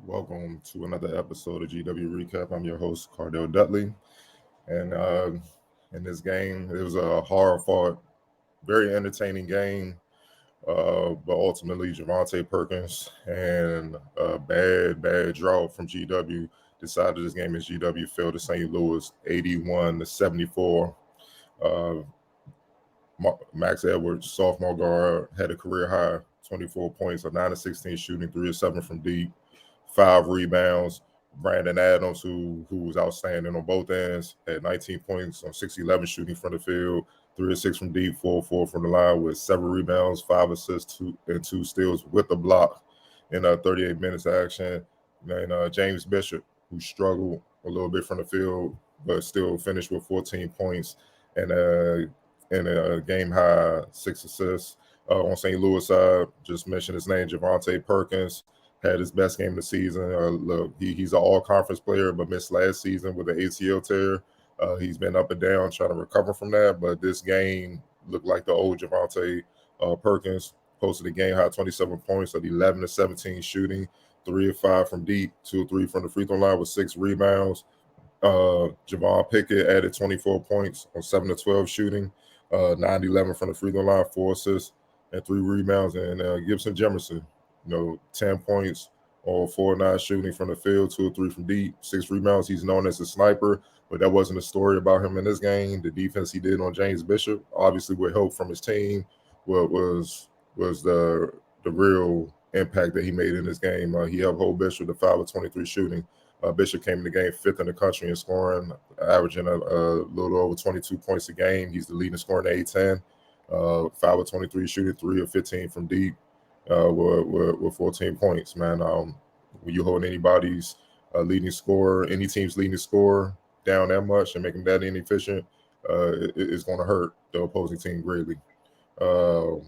Welcome to another episode of GW Recap. I'm your host, Cardell Dudley. And in this game, it was a hard fought, very entertaining game. But ultimately, Javonte Perkins and a bad drought from GW decided this game as GW fell to St. Louis 81-74. Uh, Max Edwards, sophomore guard, had a career high 24 points, a 9 of 16 shooting, 3 of 7 from deep, 5 rebounds. Brandon Adams, who was outstanding on both ends, had 19 points on 6-11 shooting from the field, 3 of 6 from deep, 4 of 4 from the line with 7 rebounds, 5 assists, 2 steals with the block in 38 minutes of action. And James Bishop, who struggled a little bit from the field, but still finished with 14 points and a game high 6 assists. On St. Louis side, just mentioned his name, Javonte Perkins, had his best game of the season. Look, he's an all-conference player, but missed last season with an ACL tear. He's been up and down trying to recover from that, but this game looked like the old Javonte Perkins. Posted a game high 27 points at 11 of 17 shooting, 3 of 5 from deep, 2 of 3 from the free throw line with 6 rebounds. Javon Pickett added 24 points on 7 of 12 shooting, 9-11 from the free throw line, 4 assists, and 3 rebounds. And Gibson Jemerson, 10 points or 4-9 shooting from the field, 2 or 3 from deep, 6 rebounds. He's known as a sniper, but that wasn't a story about him in this game. The defense he did on James Bishop, obviously with help from his team, was the real impact that he made in this game. He helped hold Bishop to 5 of 23 shooting. Bishop came in the game 5th in the country in scoring, averaging a little over 22 points a game. He's the leading scorer in the A10, 5 of 23 shooting, 3 of 15 from deep. With 14 points, man. When you hold anybody's leading scorer, any team's leading scorer down that much and make them that inefficient, it's going to hurt the opposing team greatly. Look,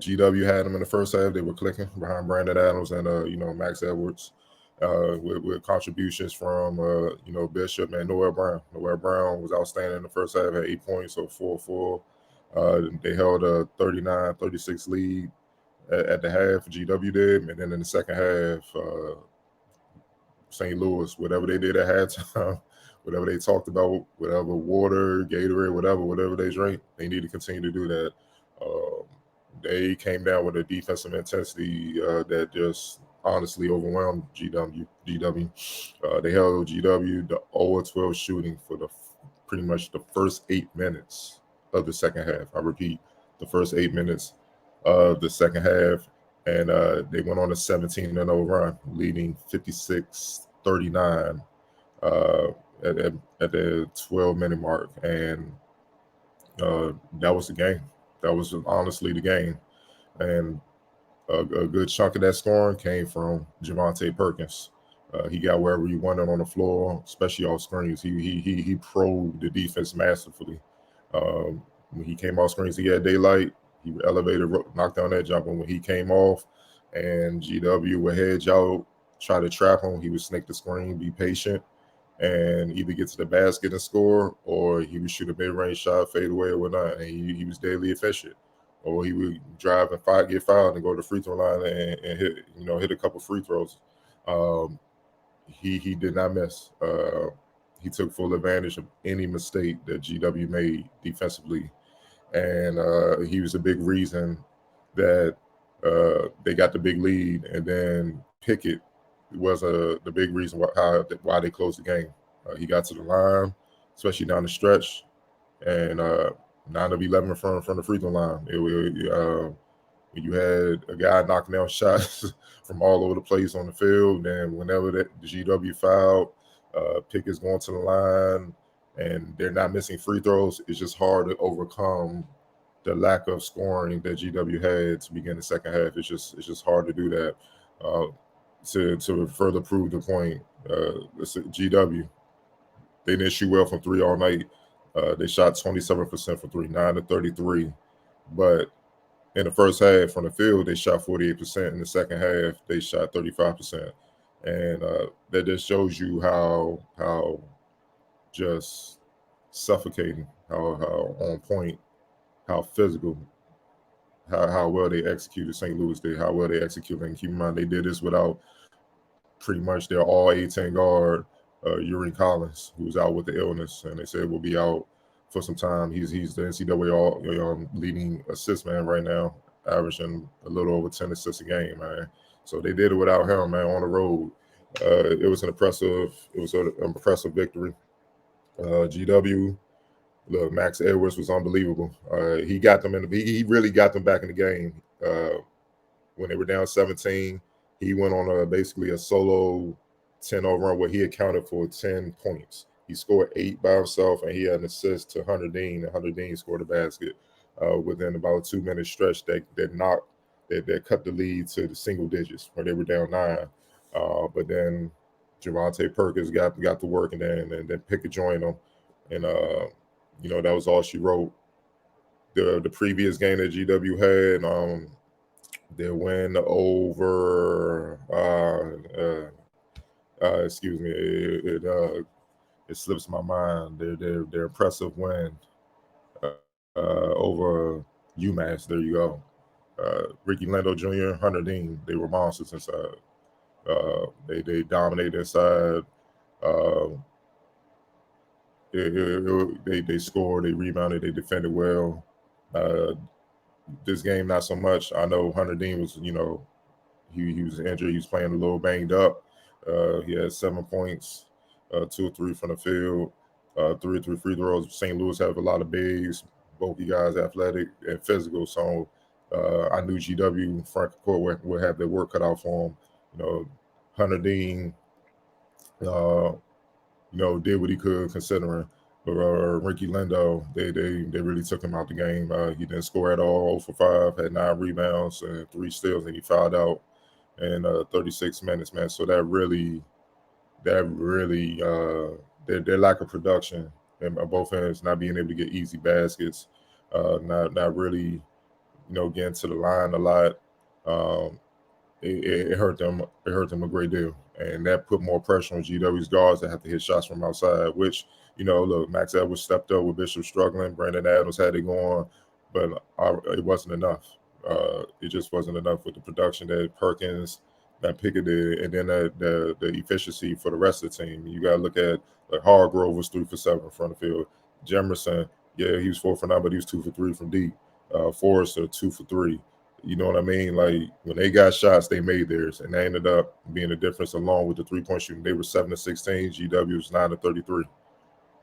GW had them in the first half. They were clicking behind Brandon Adams and Max Edwards, with contributions from Bishop and Noel Brown. Noel Brown was outstanding in the first half, had 8 points, so 4-4. They held a 39-36 lead at the half. GW did, and then in the second half, St. Louis, whatever they did at halftime, whatever they talked about, whatever water, Gatorade, whatever they drank, they need to continue to do that. They came down with a defensive intensity that just honestly overwhelmed GW. They held GW to 0-12 shooting for pretty much the first 8 minutes of the second half. I repeat, the first 8 minutes of the second half, and they went on a 17-0 run, leading 56-39 at the 12-minute mark, and that was the game. That was honestly the game, and a good chunk of that scoring came from Javonte Perkins. He got wherever he wanted on the floor, especially off screens. He probed the defense masterfully. When he came off screens, he had daylight. He elevated, knocked down that jumper. When he came off and GW would hedge out, try to trap him, he would snake the screen, be patient, and either get to the basket and score, or he would shoot a mid-range shot, fade away or whatnot. And he was deadly efficient. Or he would drive and get fouled and go to the free throw line and hit a couple free throws. He did not miss. He took full advantage of any mistake that GW made defensively. And he was a big reason that they got the big lead. And then Pickett was the big reason why they closed the game. He got to the line, especially down the stretch, and 9 of 11 from the free throw line. You had a guy knocking down shots from all over the place on the field, and whenever the GW fouled, Pickett's going to the line, and they're not missing free throws. It's just hard to overcome the lack of scoring that GW had to begin the second half. It's just hard to do that. To further prove the point, GW, they didn't shoot well from 3 all night. They shot 27% from 3, 9 to 33. But in the first half from the field, they shot 48%. In the second half, they shot 35%. And that just shows you how just suffocating, how on point, how physical, how well they executed St. Louis did, how well they executed. And keep in mind, they did this without pretty much their all A10 guard, Uri Collins, who was out with the illness, and they said will be out for some time. He's the NCAA leading assist man right now, averaging a little over 10 assists a game, man. So they did it without him, man, on the road. It was an impressive victory. GW, look, Max Edwards was unbelievable. He got them he really got them back in the game. When they were down 17, he went on basically a solo 10-0 run where he accounted for 10 points. He scored 8 by himself, and he had an assist to Hunter Dean, and Hunter Dean scored a basket within about a 2-minute stretch that cut the lead to the single digits where they were down 9. But then Javonte Perkins got to work, and then Pickett joined them, and that was all she wrote. The previous game that GW had, their win over excuse me, it slips my mind. Their impressive win over UMass. There you go. Ricky Lando Jr., Hunter Dean, they were monsters inside. They dominated inside. They scored, they rebounded, they defended well. This game, not so much. I know Hunter Dean was, he was injured. He was playing a little banged up. He had 7 points, 2 or 3 from the field, 3 or 3 free throws. St. Louis have a lot of bigs, bulky guys, athletic and physical. So I knew GW, Frank Court would have their work cut out for him. Hunter Dean, did what he could considering. But Ricky Lendo, they really took him out the game. He didn't score at all, 0 for 5, had 9 rebounds and 3 steals, and he fouled out in 36 minutes, man. So that really, their lack of production and both ends, not being able to get easy baskets, not really, getting to the line a lot. It hurt them. It hurt them a great deal, and that put more pressure on GW's guards that have to hit shots from outside. Which, look, Max Edwards stepped up with Bishop struggling. Brandon Adams had it going, but it wasn't enough. It just wasn't enough with the production that Perkins, that Pickett did, and then the efficiency for the rest of the team. You got to look at Hargrove was 3 for 7 from the field. Jemerson, yeah, he was 4 for 9, but he was 2 for 3 from deep. Forrester 2 for 3. You know what I mean? Like, when they got shots, they made theirs, and they ended up being a difference along with the 3-point shooting. They were 7 to 16. GW was 9 to 33.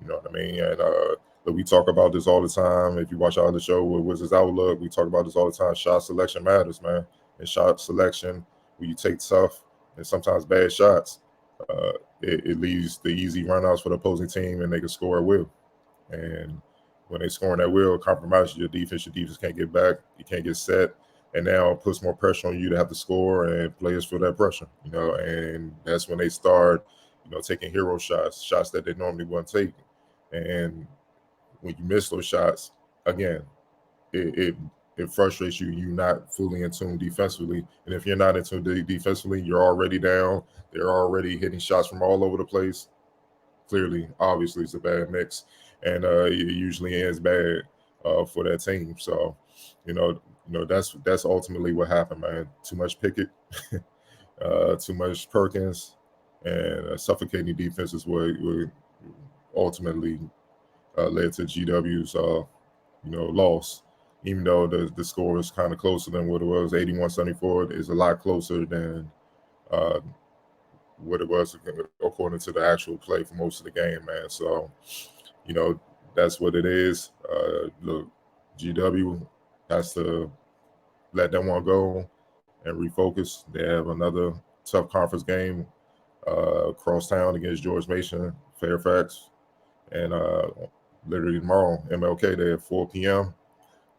You know what I mean? And we talk about this all the time. If you watch our other show with Wizards Outlook, we talk about this all the time. Shot selection matters, man. And shot selection, when you take tough and sometimes bad shots, it leaves the easy runouts for the opposing team, and they can score at will. And when they score at will, compromises your defense can't get back. You can't get set. And now it puts more pressure on you to have to score, and players feel that pressure, and that's when they start, taking hero shots that they normally wouldn't take. And when you miss those shots, again, it frustrates you. You're not fully in tune defensively. And if you're not in tune defensively, you're already down. They're already hitting shots from all over the place. Clearly, obviously, it's a bad mix. And it usually ends bad for that team. So, that's ultimately what happened, man. Too much Pickett, too much Perkins, and suffocating defense is what ultimately led to GW's loss. Even though the score was kind of closer than what it was, 81-74 is a lot closer than what it was according to the actual play for most of the game, man. So, that's what it is. Look, GW has to let that one go and refocus. They have another tough conference game across town against George Mason, Fairfax, and literally tomorrow, MLK Day at 4 p.m.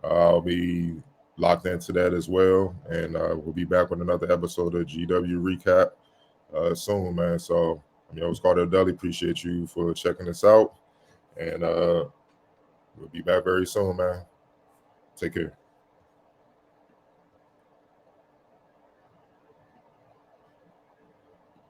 I'll be locked into that as well, and we'll be back with another episode of GW Recap soon, man. So, it's Carter Dudley. Appreciate you for checking this out, and we'll be back very soon, man. Take care.